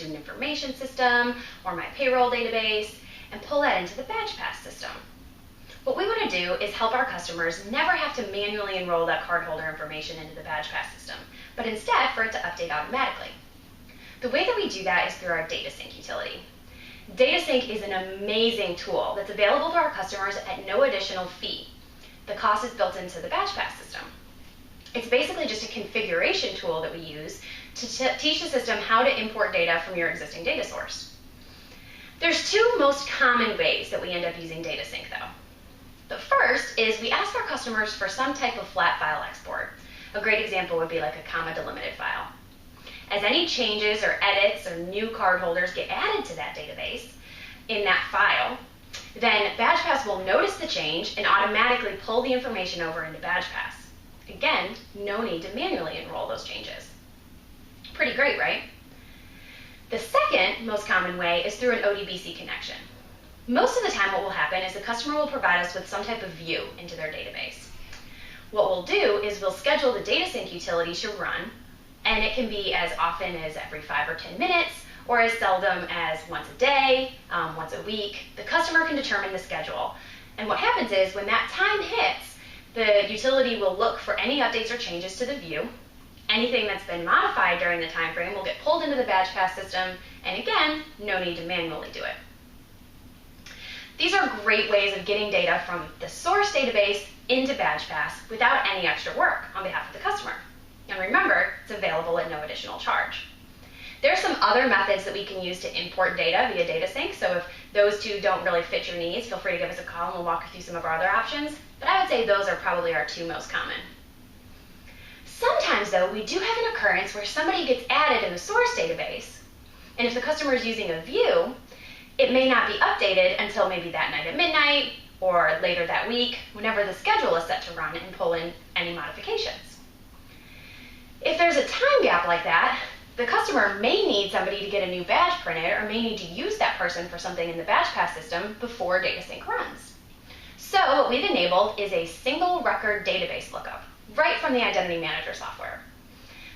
student information system or my payroll database and pull that into the BadgePass system. What we want to do is help our customers never have to manually enroll that cardholder information into the BadgePass system, but instead for it to update automatically. The way that we do that is through our DataSync utility. DataSync is an amazing tool that's available to our customers at no additional fee. The cost is built into the BadgePass system. It's basically just a configuration tool that we use to teach the system how to import data from your existing data source. There's two most common ways that we end up using DataSync though. The first is we ask our customers for some type of flat file export. A great example would be like a comma delimited file. As any changes or edits or new cardholders get added to that database in that file, then BadgePass will notice the change and automatically pull the information over into BadgePass. Again, no need to manually enroll those changes. Pretty great, right? The second most common way is through an ODBC connection. Most of the time what will happen is the customer will provide us with some type of view into their database. What we'll do is we'll schedule the DataSync utility to run, and it can be as often as every 5 or 10 minutes, or as seldom as once a day, once a week. The customer can determine the schedule. And what happens is when that time hits, the utility will look for any updates or changes to the view. Anything that's been modified during the time frame will get pulled into the BadgePass system, and again, no need to manually do it. These are great ways of getting data from the source database into BadgePass without any extra work on behalf of the customer. And remember, it's available at no additional charge. There are some other methods that we can use to import data via DataSync, so if those two don't really fit your needs, feel free to give us a call and we'll walk you through some of our other options, but I would say those are probably our two most common. Sometimes though, we do have an occurrence where somebody gets added in the source database, and if the customer is using a view, it may not be updated until maybe that night at midnight or later that week, whenever the schedule is set to run and pull in any modifications. If there's a time gap like that, the customer may need somebody to get a new badge printed or may need to use that person for something in the BadgePass system before DataSync runs. So what we've enabled is a single record database lookup right from the Identity Manager software.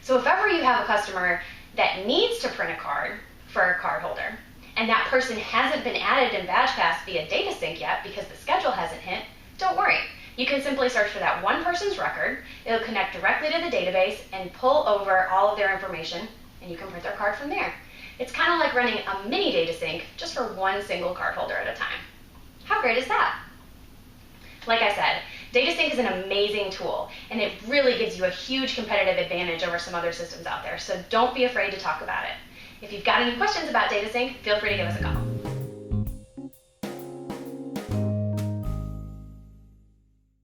So if ever you have a customer that needs to print a card for a cardholder and that person hasn't been added in BadgePass via DataSync yet because the schedule hasn't hit, don't worry. You can simply search for that one person's record, it'll connect directly to the database and pull over all of their information, and you can print their card from there. It's kind of like running a mini DataSync just for one single cardholder at a time. How great is that? Like I said, DataSync is an amazing tool, and it really gives you a huge competitive advantage over some other systems out there, so don't be afraid to talk about it. If you've got any questions about DataSync, feel free to give us a call.